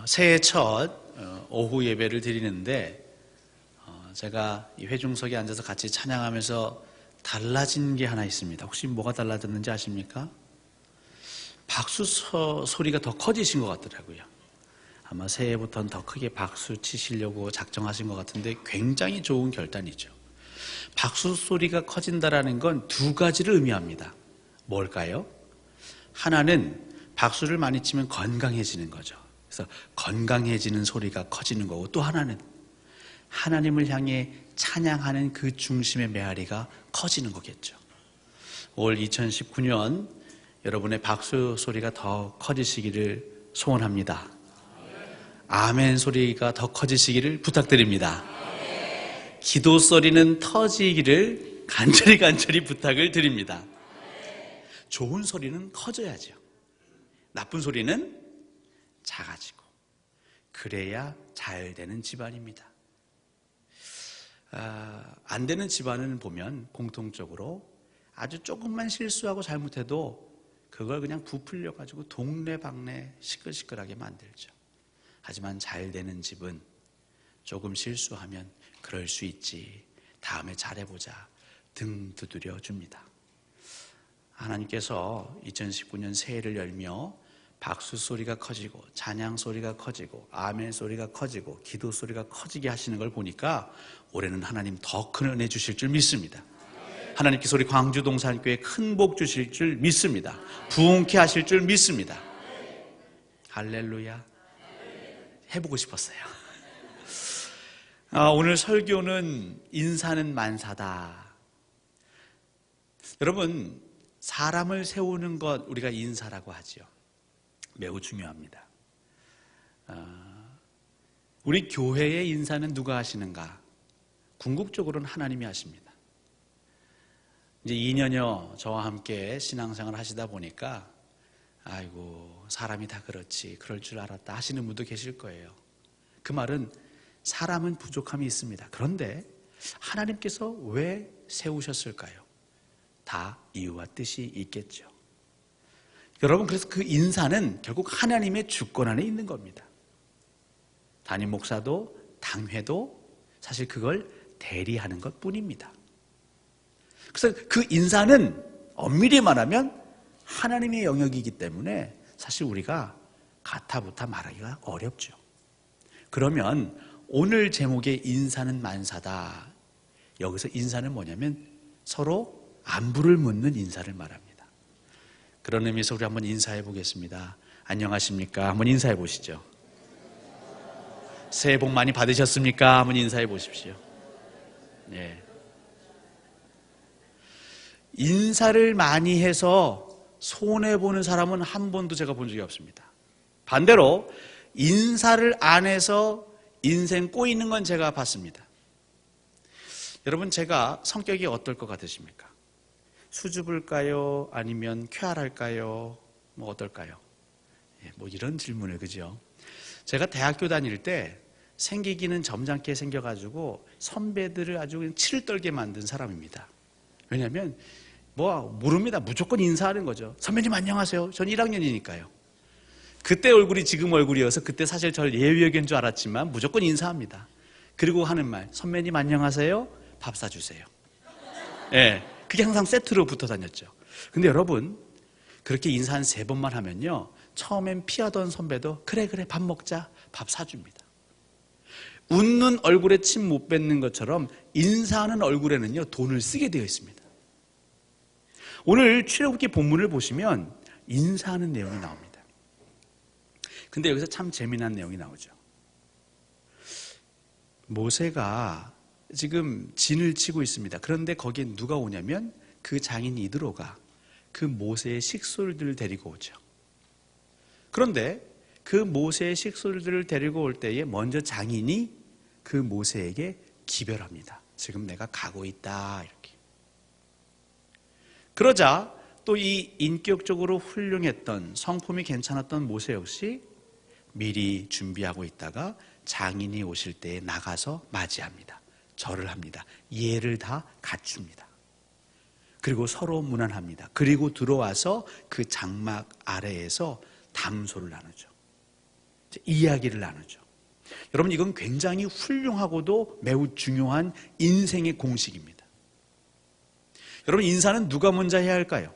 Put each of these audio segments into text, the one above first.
새해 첫 오후 예배를 드리는데 제가 이 회중석에 앉아서 같이 찬양하면서 달라진 게 하나 있습니다. 혹시 뭐가 달라졌는지 아십니까? 박수 소리가 더 커지신 것 같더라고요. 아마 새해부터는 더 크게 박수 치시려고 작정하신 것 같은데 굉장히 좋은 결단이죠. 박수 소리가 커진다라는 건 두 가지를 의미합니다. 뭘까요? 하나는 박수를 많이 치면 건강해지는 거죠. 그래서 건강해지는 소리가 커지는 거고, 또 하나는 하나님을 향해 찬양하는 그 중심의 메아리가 커지는 거겠죠. 올 2019년 여러분의 박수 소리가 더 커지시기를 소원합니다. 아멘 소리가 더 커지시기를 부탁드립니다. 기도 소리는 터지기를 간절히 부탁을 드립니다. 좋은 소리는 커져야죠. 나쁜 소리는 작아지고, 그래야 잘 되는 집안입니다. 안 되는 집안을 보면 공통적으로 아주 조금만 실수하고 잘못해도 그걸 그냥 부풀려가지고 동네방네 시끌시끌하게 만들죠. 하지만 잘 되는 집은 조금 실수하면 그럴 수 있지, 다음에 잘해보자, 등 두드려 줍니다. 하나님께서 2019년 새해를 열며 박수 소리가 커지고, 찬양 소리가 커지고, 아멘 소리가 커지고, 기도 소리가 커지게 하시는 걸 보니까 올해는 하나님 더 큰 은혜 주실 줄 믿습니다. 하나님께서 우리 광주동산교회에 큰 복 주실 줄 믿습니다. 부흥케 하실 줄 믿습니다. 할렐루야. 해보고 싶었어요. 오늘 설교는 인사는 만사다. 여러분, 사람을 세우는 것 우리가 인사라고 하죠. 매우 중요합니다. 우리 교회의 인사는 누가 하시는가? 궁극적으로는 하나님이 하십니다. 이제 2년여 저와 함께 신앙생활을 하시다 보니까 아이고, 사람이 다 그렇지, 그럴 줄 알았다 하시는 분도 계실 거예요. 그 말은 사람은 부족함이 있습니다. 그런데 하나님께서 왜 세우셨을까요? 다 이유와 뜻이 있겠죠. 여러분, 그래서 그 인사는 결국 하나님의 주권 안에 있는 겁니다. 담임 목사도 당회도 사실 그걸 대리하는 것 뿐입니다. 그래서 그 인사는 엄밀히 말하면 하나님의 영역이기 때문에 사실 우리가 가타부타 말하기가 어렵죠. 그러면 오늘 제목의 인사는 만사다, 여기서 인사는 뭐냐면 서로 안부를 묻는 인사를 말합니다. 그런 의미에서 우리 한번 인사해 보겠습니다. 안녕하십니까? 한번 인사해 보시죠. 새해 복 많이 받으셨습니까? 한번 인사해 보십시오. 네. 인사를 많이 해서 손해보는 사람은 한 번도 제가 본 적이 없습니다. 반대로 인사를 안 해서 인생 꼬이는 건 제가 봤습니다. 여러분, 제가 성격이 어떨 것 같으십니까? 수줍을까요? 아니면 쾌활할까요? 뭐 어떨까요? 뭐 이런 질문을, 그죠? 제가 대학교 다닐 때 생기기는 점잖게 생겨가지고 선배들을 아주 그냥 치를 떨게 만든 사람입니다. 왜냐하면 모릅니다. 무조건 인사하는 거죠. 선배님 안녕하세요. 전 1학년이니까요. 그때 얼굴이 지금 얼굴이어서 그때 사실 저를 예외역인 줄 알았지만 무조건 인사합니다. 그리고 하는 말, 선배님 안녕하세요. 밥 사주세요. 네, 그게 항상 세트로 붙어 다녔죠. 근데 여러분, 그렇게 인사 한 3번만 하면요, 처음엔 피하던 선배도 그래 밥 먹자, 밥 사줍니다. 웃는 얼굴에 침 못 뱉는 것처럼 인사하는 얼굴에는요, 돈을 쓰게 되어 있습니다. 오늘 출애굽기 본문을 보시면 인사하는 내용이 나옵니다. 근데 여기서 참 재미난 내용이 나오죠. 모세가 지금 진을 치고 있습니다. 그런데 거기에 누가 오냐면 그 장인 이드로가 그 모세의 식솔들을 데리고 오죠. 그런데 그 모세의 식솔들을 데리고 올 때에 먼저 장인이 그 모세에게 기별합니다. 지금 내가 가고 있다, 이렇게. 그러자 또 이 인격적으로 훌륭했던, 성품이 괜찮았던 모세 역시 미리 준비하고 있다가 장인이 오실 때에 나가서 맞이합니다. 절을 합니다. 예를 다 갖춥니다. 그리고 서로 문안합니다. 그리고 들어와서 그 장막 아래에서 담소를 나누죠. 이야기를 나누죠. 여러분, 이건 굉장히 훌륭하고도 매우 중요한 인생의 공식입니다. 여러분, 인사는 누가 먼저 해야 할까요?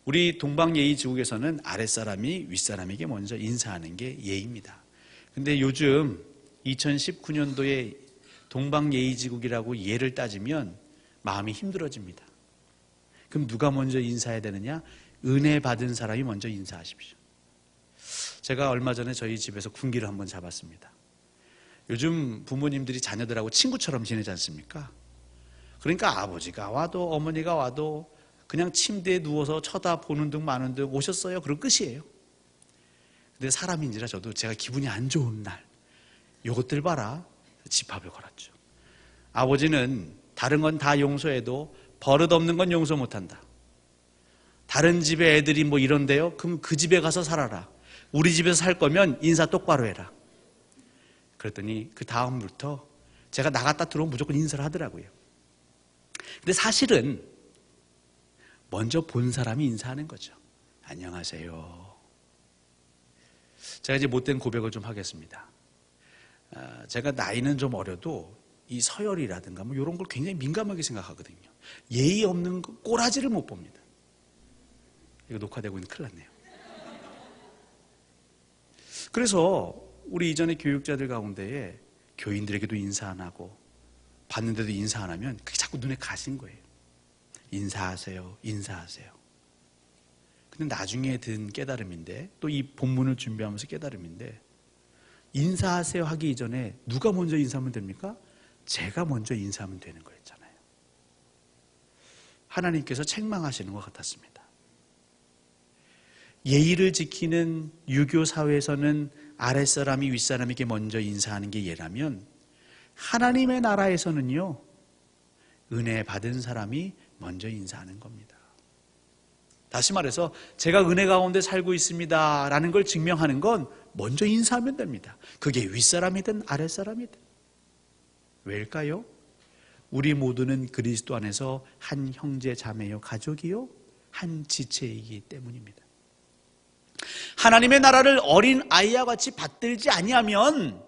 우리 동방예의지국에서는 아랫사람이 윗사람에게 먼저 인사하는 게 예의입니다. 근데 요즘 2019년도에 동방예의지국이라고 예를 따지면 마음이 힘들어집니다. 그럼 누가 먼저 인사해야 되느냐? 은혜 받은 사람이 먼저 인사하십시오. 제가 얼마 전에 저희 집에서 군기를 한번 잡았습니다. 요즘 부모님들이 자녀들하고 친구처럼 지내지 않습니까? 그러니까 아버지가 와도 어머니가 와도 그냥 침대에 누워서 쳐다보는 등 마는 등 오셨어요? 그럼 끝이에요. 근데 사람인지라 저도 제가 기분이 안 좋은 날 요것들 봐라 집합을 걸었죠. 아버지는 다른 건 다 용서해도 버릇없는 건 용서 못한다. 다른 집에 애들이 뭐 이런데요? 그럼 그 집에 가서 살아라. 우리 집에서 살 거면 인사 똑바로 해라. 그랬더니 그 다음부터 제가 나갔다 들어오면 무조건 인사를 하더라고요. 근데 사실은 먼저 본 사람이 인사하는 거죠. 안녕하세요. 제가 이제 못된 고백을 좀 하겠습니다. 제가 나이는 좀 어려도 이 서열이라든가 뭐 이런 걸 굉장히 민감하게 생각하거든요. 예의 없는 꼬라지를 못 봅니다. 이거 녹화되고 있는 큰일 났네요. 그래서 우리 이전에 교육자들 가운데에 교인들에게도 인사 안 하고 봤는데도 인사 안 하면 그게 자꾸 눈에 가신 거예요. 인사하세요. 인사하세요. 근데 나중에 든 깨달음인데 또 이 본문을 준비하면서 깨달음인데 인사하세요 하기 이전에 누가 먼저 인사하면 됩니까? 제가 먼저 인사하면 되는 거였잖아요. 하나님께서 책망하시는 것 같았습니다. 예의를 지키는 유교 사회에서는 아랫사람이 윗사람에게 먼저 인사하는 게 예라면 하나님의 나라에서는요, 은혜 받은 사람이 먼저 인사하는 겁니다. 다시 말해서 제가 은혜 가운데 살고 있습니다 라는 걸 증명하는 건 먼저 인사하면 됩니다. 그게 윗사람이든 아랫사람이든. 왜일까요? 우리 모두는 그리스도 안에서 한 형제 자매요 가족이요 한 지체이기 때문입니다. 하나님의 나라를 어린 아이와 같이 받들지 아니하면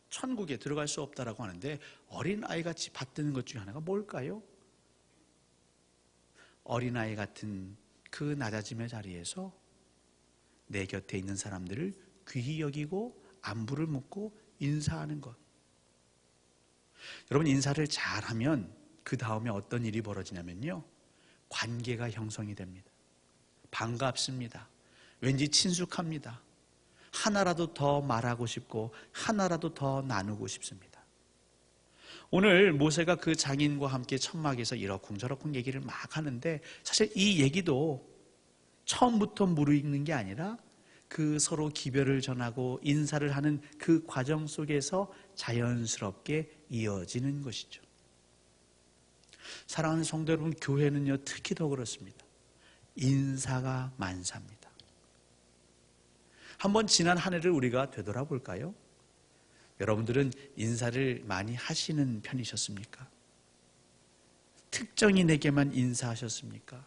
천국에 들어갈 수 없다라고 하는데 어린 아이 같이 받드는 것 중에 하나가 뭘까요? 어린아이 같은 그 낮아짐의 자리에서 내 곁에 있는 사람들을 귀히 여기고 안부를 묻고 인사하는 것. 여러분, 인사를 잘하면 그 다음에 어떤 일이 벌어지냐면요, 관계가 형성이 됩니다. 반갑습니다. 왠지 친숙합니다. 하나라도 더 말하고 싶고 하나라도 더 나누고 싶습니다. 오늘 모세가 그 장인과 함께 천막에서 이러쿵저러쿵 얘기를 막 하는데 사실 이 얘기도 처음부터 무르익는 게 아니라 그 서로 기별을 전하고 인사를 하는 그 과정 속에서 자연스럽게 이어지는 것이죠. 사랑하는 성도 여러분, 교회는요 특히 더 그렇습니다. 인사가 만사입니다. 한번 지난 한 해를 우리가 되돌아볼까요? 여러분들은 인사를 많이 하시는 편이셨습니까? 특정인에게만 인사하셨습니까?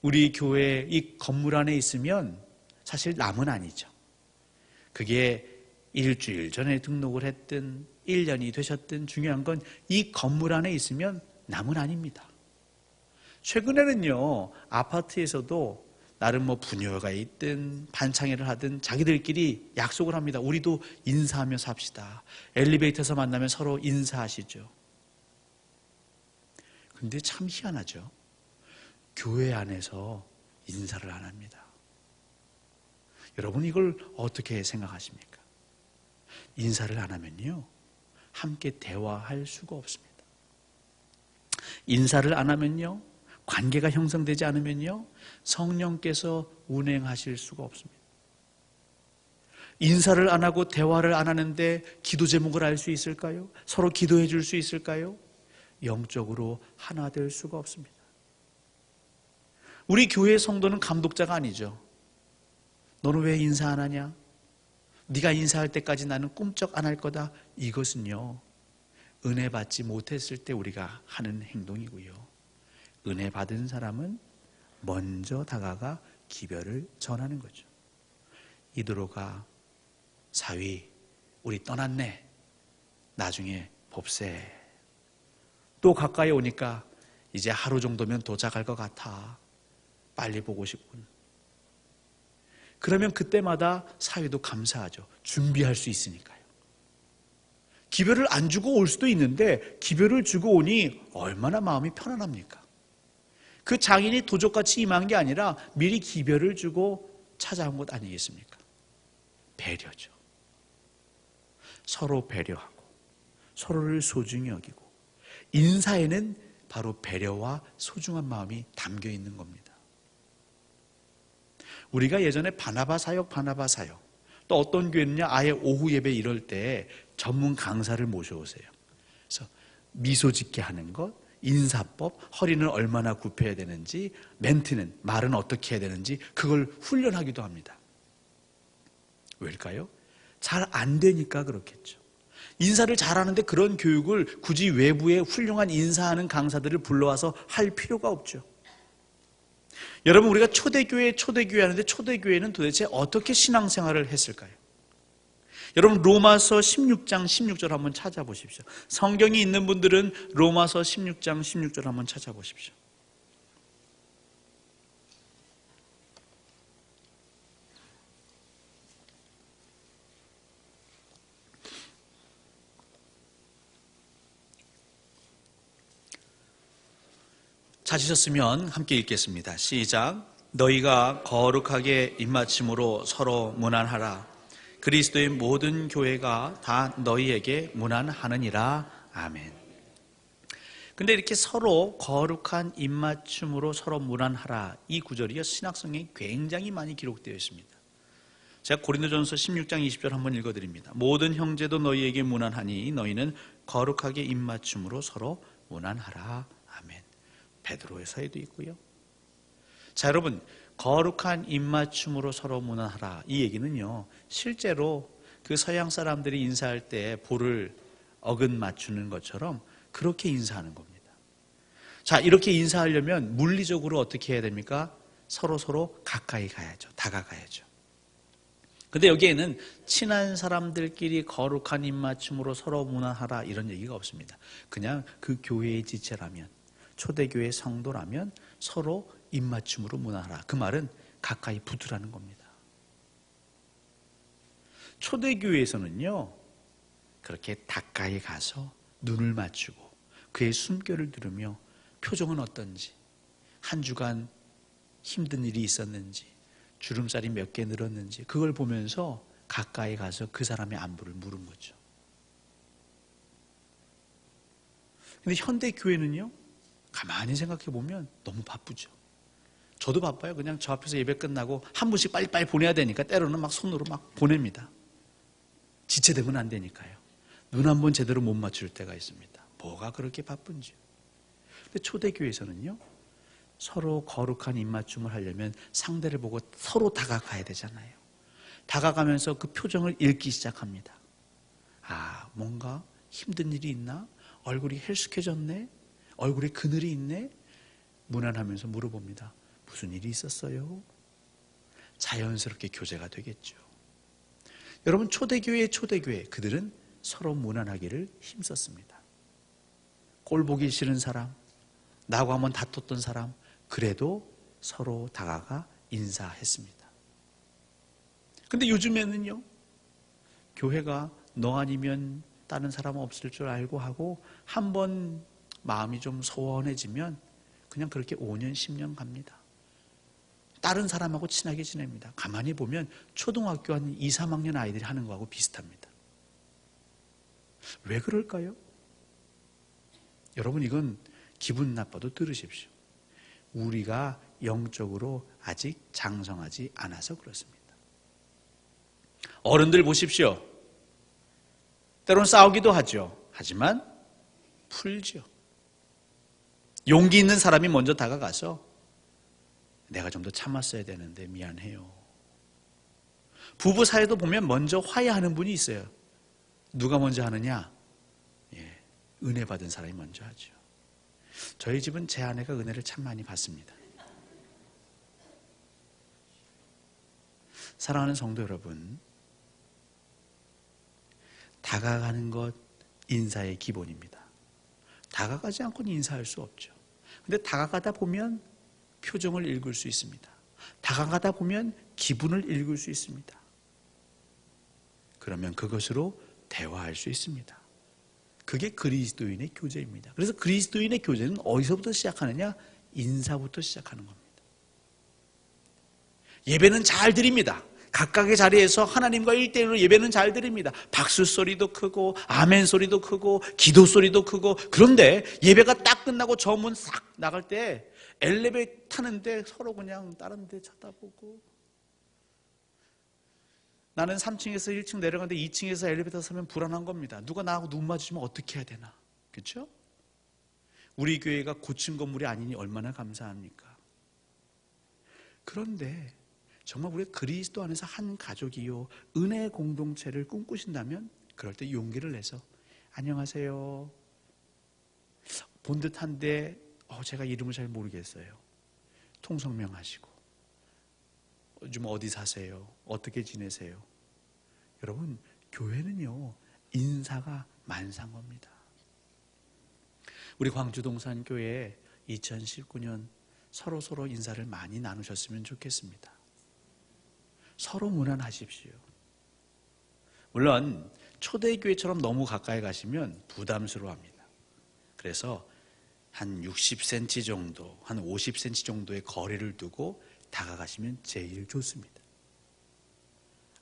우리 교회 이 건물 안에 있으면 사실 남은 아니죠. 그게 일주일 전에 등록을 했든 1년이 되셨든 중요한 건 이 건물 안에 있으면 남은 아닙니다. 최근에는요, 아파트에서도 나름 뭐 부녀가 있든 반창회를 하든 자기들끼리 약속을 합니다. 우리도 인사하며 삽시다. 엘리베이터에서 만나면 서로 인사하시죠. 근데 참 희한하죠. 교회 안에서 인사를 안 합니다. 여러분, 이걸 어떻게 생각하십니까? 인사를 안 하면요, 함께 대화할 수가 없습니다. 인사를 안 하면요, 관계가 형성되지 않으면요, 성령께서 운행하실 수가 없습니다. 인사를 안 하고 대화를 안 하는데 기도 제목을 알 수 있을까요? 서로 기도해 줄 수 있을까요? 영적으로 하나 될 수가 없습니다. 우리 교회 성도는 감독자가 아니죠. 너는 왜 인사 안 하냐? 네가 인사할 때까지 나는 꿈쩍 안 할 거다. 이것은요, 은혜 받지 못했을 때 우리가 하는 행동이고요, 은혜 받은 사람은 먼저 다가가 기별을 전하는 거죠. 이드로가 사위 우리 떠났네. 나중에 봅세. 또 가까이 오니까 이제 하루 정도면 도착할 것 같아. 빨리 보고 싶군. 그러면 그때마다 사위도 감사하죠. 준비할 수 있으니까요. 기별을 안 주고 올 수도 있는데 기별을 주고 오니 얼마나 마음이 편안합니까? 그 장인이 도적같이 임한 게 아니라 미리 기별을 주고 찾아온 것 아니겠습니까? 배려죠. 서로 배려하고 서로를 소중히 여기고 인사에는 바로 배려와 소중한 마음이 담겨 있는 겁니다. 우리가 예전에 바나바 사역 또 어떤 교회는요 아예 오후 예배 이럴 때 전문 강사를 모셔오세요. 그래서 미소 짓게 하는 것, 인사법, 허리는 얼마나 굽혀야 되는지, 멘트는 말은 어떻게 해야 되는지 그걸 훈련하기도 합니다. 왜일까요? 잘 안 되니까 그렇겠죠. 인사를 잘하는데 그런 교육을 굳이 외부에 훌륭한 인사하는 강사들을 불러와서 할 필요가 없죠. 여러분 우리가 초대교회 하는데 초대교회는 도대체 어떻게 신앙생활을 했을까요? 여러분 로마서 16장 16절 한번 찾아보십시오. 성경이 있는 분들은 로마서 16장 16절 한번 찾아보십시오. 찾으셨으면 함께 읽겠습니다. 시작. 너희가 거룩하게 입맞춤으로 서로 문안하라. 그리스도의 모든 교회가 다 너희에게 문안하느니라. 아멘. 근데 이렇게 서로 거룩한 입맞춤으로 서로 문안하라, 이 구절이요 신약성경에 굉장히 많이 기록되어 있습니다. 제가 고린도전서 16장 20절 한번 읽어드립니다. 모든 형제도 너희에게 문안하니 너희는 거룩하게 입맞춤으로 서로 문안하라. 아멘. 베드로에서에도 있고요. 자, 여러분 거룩한 입맞춤으로 서로 문안하라, 이 얘기는요 실제로 그 서양 사람들이 인사할 때 볼을 어긋 맞추는 것처럼 그렇게 인사하는 겁니다. 자, 이렇게 인사하려면 물리적으로 어떻게 해야 됩니까? 서로 가까이 가야죠. 다가가야죠. 근데 여기에는 친한 사람들끼리 거룩한 입맞춤으로 서로 문안하라 이런 얘기가 없습니다. 그냥 그 교회의 지체라면, 초대교회 성도라면 서로 입맞춤으로 문안하라. 그 말은 가까이 붙으라는 겁니다. 초대교회에서는요 그렇게 가까이 가서 눈을 맞추고 그의 숨결을 들으며 표정은 어떤지, 한 주간 힘든 일이 있었는지, 주름살이 몇 개 늘었는지 그걸 보면서 가까이 가서 그 사람의 안부를 물은 거죠. 근데 현대 교회는요 가만히 생각해 보면 너무 바쁘죠. 저도 바빠요. 그냥 저 앞에서 예배 끝나고 한 분씩 빨리빨리 보내야 되니까 때로는 막 손으로 막 보냅니다. 지체되면 안 되니까요. 눈 한 번 제대로 못 맞출 때가 있습니다. 뭐가 그렇게 바쁜지요. 근데 초대교회에서는요 서로 거룩한 입맞춤을 하려면 상대를 보고 서로 다가가야 되잖아요. 다가가면서 그 표정을 읽기 시작합니다. 아, 뭔가 힘든 일이 있나? 얼굴이 헬쑥해졌네? 얼굴에 그늘이 있네? 무난하면서 물어봅니다. 무슨 일이 있었어요? 자연스럽게 교제가 되겠죠. 여러분 초대교회 그들은 서로 무난하기를 힘썼습니다. 꼴 보기 싫은 사람, 나하고 한번 다퉜던 사람, 그래도 서로 다가가 인사했습니다. 근데 요즘에는요 교회가 너 아니면 다른 사람 없을 줄 알고 하고 한번 마음이 좀 소원해지면 그냥 그렇게 5년 10년 갑니다. 다른 사람하고 친하게 지냅니다. 가만히 보면 초등학교 한 2, 3학년 아이들이 하는 거하고 비슷합니다. 왜 그럴까요? 여러분 이건 기분 나빠도 들으십시오. 우리가 영적으로 아직 장성하지 않아서 그렇습니다. 어른들 보십시오. 때론 싸우기도 하죠. 하지만 풀죠. 용기 있는 사람이 먼저 다가가서 내가 좀 더 참았어야 되는데 미안해요. 부부 사이도 보면 먼저 화해하는 분이 있어요. 누가 먼저 하느냐? 은혜 받은 사람이 먼저 하죠. 저희 집은 제 아내가 은혜를 참 많이 받습니다. 사랑하는 성도 여러분, 다가가는 것 인사의 기본입니다. 다가가지 않고는 인사할 수 없죠. 근데 다가가다 보면 표정을 읽을 수 있습니다. 다가가다 보면 기분을 읽을 수 있습니다. 그러면 그것으로 대화할 수 있습니다. 그게 그리스도인의 교제입니다. 그래서 그리스도인의 교제는 어디서부터 시작하느냐? 인사부터 시작하는 겁니다. 예배는 잘 드립니다. 각각의 자리에서 하나님과 1대1로 예배는 잘 드립니다. 박수 소리도 크고 아멘 소리도 크고 기도 소리도 크고. 그런데 예배가 딱 끝나고 저 문 싹 나갈 때 엘리베이터 타는데 서로 그냥 다른 데 쳐다보고, 나는 3층에서 1층 내려가는데 2층에서 엘리베이터 타면 불안한 겁니다. 누가 나하고 눈 마주치면 어떻게 해야 되나? 그렇죠? 우리 교회가 고층 건물이 아니니 얼마나 감사합니까? 그런데 정말 우리가 그리스도 안에서 한 가족이요, 은혜의 공동체를 꿈꾸신다면 그럴 때 용기를 내서 안녕하세요, 본 듯한데 제가 이름을 잘 모르겠어요. 통성명 하시고, 요즘 어디 사세요? 어떻게 지내세요? 여러분, 교회는요, 인사가 만산 겁니다. 우리 광주동산교회 2019년 서로 인사를 많이 나누셨으면 좋겠습니다. 서로 문안하십시오. 물론 초대교회처럼 너무 가까이 가시면 부담스러워합니다. 그래서 한 60cm 정도, 한 50cm 정도의 거리를 두고 다가가시면 제일 좋습니다.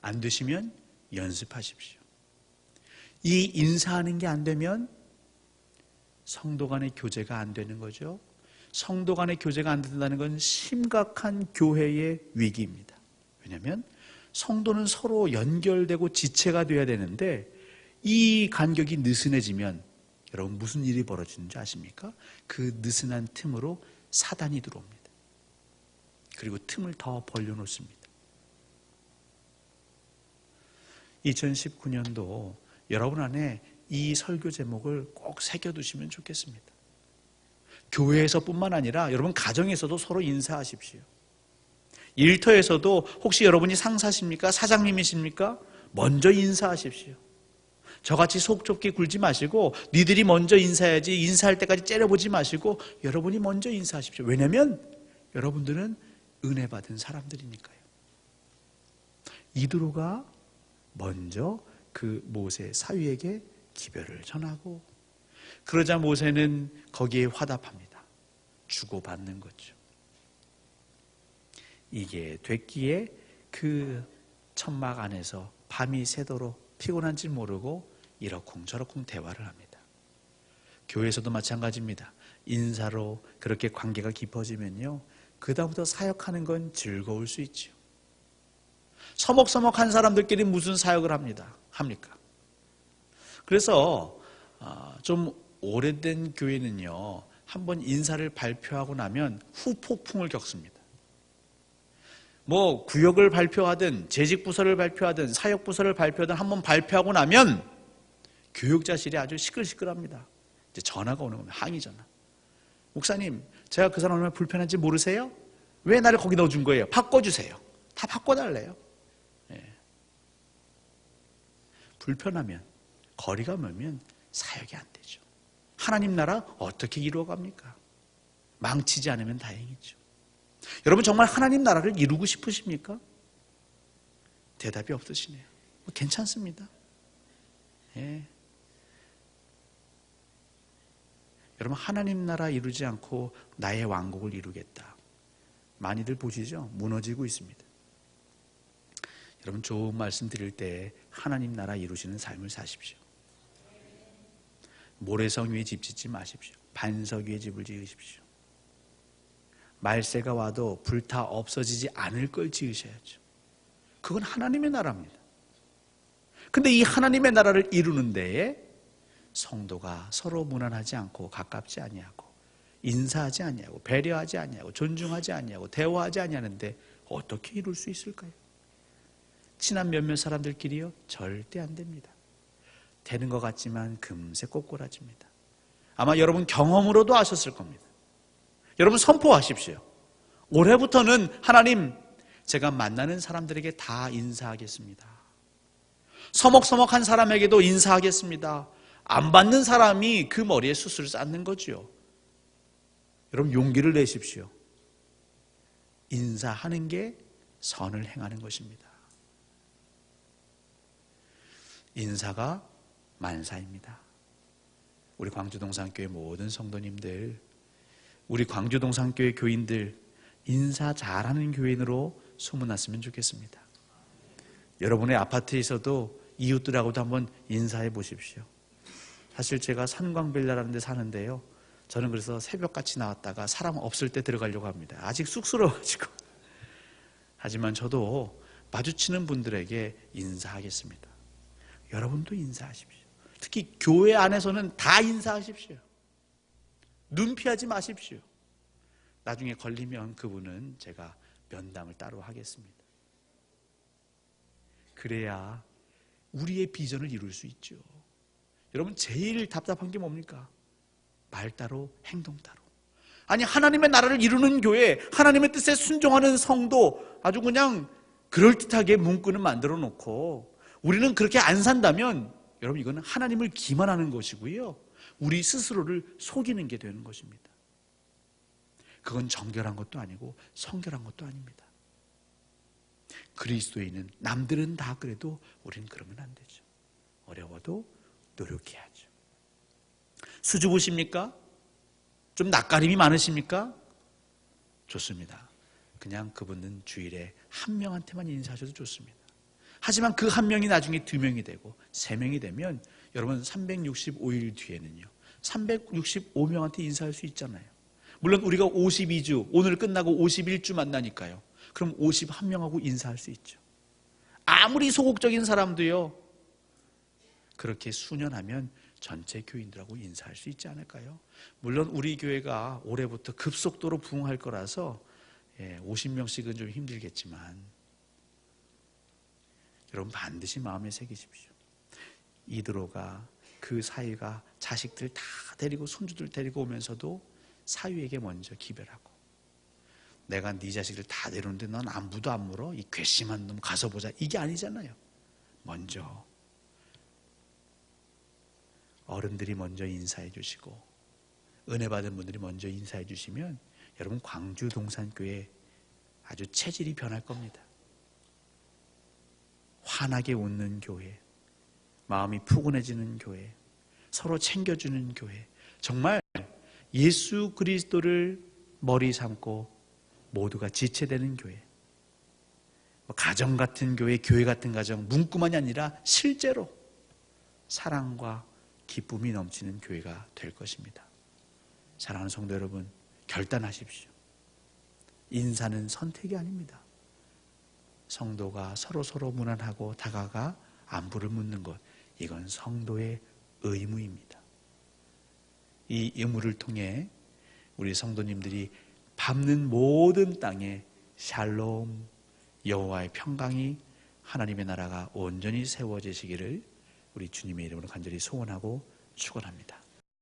안 되시면 연습하십시오. 이 인사하는 게 안 되면 성도 간의 교제가 안 되는 거죠. 성도 간의 교제가 안 된다는 건 심각한 교회의 위기입니다. 왜냐하면 성도는 서로 연결되고 지체가 돼야 되는데 이 간격이 느슨해지면 여러분 무슨 일이 벌어지는지 아십니까? 그 느슨한 틈으로 사단이 들어옵니다. 그리고 틈을 더 벌려놓습니다. 2019년도 여러분 안에 이 설교 제목을 꼭 새겨두시면 좋겠습니다. 교회에서뿐만 아니라 여러분 가정에서도 서로 인사하십시오. 일터에서도 혹시 여러분이 상사십니까? 사장님이십니까? 먼저 인사하십시오. 저같이 속 좁게 굴지 마시고 니들이 먼저 인사해야지, 인사할 때까지 째려보지 마시고 여러분이 먼저 인사하십시오. 왜냐하면 여러분들은 은혜 받은 사람들이니까요. 이드로가 먼저 그 모세 사위에게 기별을 전하고, 그러자 모세는 거기에 화답합니다. 주고받는 거죠. 이게 됐기에 그 천막 안에서 밤이 새도록 피곤한 줄 모르고 이러쿵저러쿵 대화를 합니다. 교회에서도 마찬가지입니다. 인사로 그렇게 관계가 깊어지면요, 그 다음부터 사역하는 건 즐거울 수 있죠. 서먹서먹한 사람들끼리 무슨 사역을 합니까? 그래서 좀 오래된 교회는요, 한번 인사를 발표하고 나면 후폭풍을 겪습니다. 뭐 구역을 발표하든 재직부서를 발표하든 사역부서를 발표하든 한번 발표하고 나면 교육자실이 아주 시끌시끌합니다. 이제 전화가 오는 겁니다. 항의 전화. 목사님, 제가 그 사람 얼마나 불편한지 모르세요? 왜 나를 거기 넣어준 거예요? 바꿔주세요. 다 바꿔달래요. 불편하면, 거리가 멀면 사역이 안 되죠. 하나님 나라 어떻게 이루어갑니까? 망치지 않으면 다행이죠. 여러분 정말 하나님 나라를 이루고 싶으십니까? 대답이 없으시네요. 괜찮습니다. 여러분 하나님 나라 이루지 않고 나의 왕국을 이루겠다. 많이들 보시죠? 무너지고 있습니다. 여러분 좋은 말씀 드릴 때 하나님 나라 이루시는 삶을 사십시오. 모래성 위에 집 짓지 마십시오. 반석 위에 집을 지으십시오. 말세가 와도 불타 없어지지 않을 걸 지으셔야죠. 그건 하나님의 나라입니다. 근데 이 하나님의 나라를 이루는 데에 성도가 서로 무난하지 않고 가깝지 아니하고 인사하지 아니하고 배려하지 아니하고 존중하지 아니하고 대화하지 아니하는데 어떻게 이룰 수 있을까요? 친한 몇몇 사람들끼리요? 절대 안 됩니다. 되는 것 같지만 금세 꼬꾸라집니다. 아마 여러분 경험으로도 아셨을 겁니다. 여러분 선포하십시오. 올해부터는 하나님, 제가 만나는 사람들에게 다 인사하겠습니다. 서먹서먹한 사람에게도 인사하겠습니다. 안 받는 사람이 그 머리에 숯을 쌓는 거죠. 여러분, 용기를 내십시오. 인사하는 게 선을 행하는 것입니다. 인사가 만사입니다. 우리 광주동산교회 모든 성도님들, 우리 광주동산교회 교인들, 인사 잘하는 교인으로 소문났으면 좋겠습니다. 여러분의 아파트에 있어도 이웃들하고도 한번 인사해 보십시오. 사실 제가 산광빌라라는 데 사는데요, 저는 그래서 새벽같이 나왔다가 사람 없을 때 들어가려고 합니다. 아직 쑥스러워가지고. 하지만 저도 마주치는 분들에게 인사하겠습니다. 여러분도 인사하십시오. 특히 교회 안에서는 다 인사하십시오. 눈 피하지 마십시오. 나중에 걸리면 그분은 제가 면담을 따로 하겠습니다. 그래야 우리의 비전을 이룰 수 있죠. 여러분, 제일 답답한 게 뭡니까? 말 따로 행동 따로. 아니, 하나님의 나라를 이루는 교회, 하나님의 뜻에 순종하는 성도, 아주 그냥 그럴듯하게 문구는 만들어 놓고 우리는 그렇게 안 산다면 여러분, 이거는 하나님을 기만하는 것이고요, 우리 스스로를 속이는 게 되는 것입니다. 그건 정결한 것도 아니고 성결한 것도 아닙니다. 그리스도인은 남들은 다 그래도 우리는 그러면 안 되죠. 어려워도 노력해야죠. 수줍으십니까? 좀 낯가림이 많으십니까? 좋습니다. 그냥 그분은 주일에 한 명한테만 인사하셔도 좋습니다. 하지만 그 한 명이 나중에 2명이 되고 3명이 되면 여러분, 365일 뒤에는요 365명한테 인사할 수 있잖아요. 물론 우리가 52주, 오늘 끝나고 51주 만나니까요, 그럼 51명하고 인사할 수 있죠. 아무리 소극적인 사람도요, 그렇게 수년하면 전체 교인들하고 인사할 수 있지 않을까요? 물론 우리 교회가 올해부터 급속도로 부흥할 거라서 50명씩은 좀 힘들겠지만 여러분, 반드시 마음에 새기십시오. 이드로가 그 사위가 자식들 다 데리고 손주들 데리고 오면서도 사위에게 먼저 기별하고, 내가 네 자식들 다 데려오는데 넌 안부도 안 물어? 이 괘씸한 놈, 가서 보자, 이게 아니잖아요. 먼저 어른들이 먼저 인사해 주시고 은혜 받은 분들이 먼저 인사해 주시면 여러분, 광주 동산교회 아주 체질이 변할 겁니다. 환하게 웃는 교회, 마음이 푸근해지는 교회, 서로 챙겨주는 교회, 정말 예수 그리스도를 머리 삼고 모두가 지체되는 교회, 가정 같은 교회, 교회 같은 가정, 문구만이 아니라 실제로 사랑과 기쁨이 넘치는 교회가 될 것입니다. 사랑하는 성도 여러분, 결단하십시오. 인사는 선택이 아닙니다. 성도가 서로 무난하고 다가가 안부를 묻는 것, 이건 성도의 의무입니다. 이 의무를 통해 우리 성도님들이 밟는 모든 땅에 샬롬, 여호와의 평강이, 하나님의 나라가 온전히 세워지시기를 우리 주님의 이름으로 간절히 소원하고 축원합니다.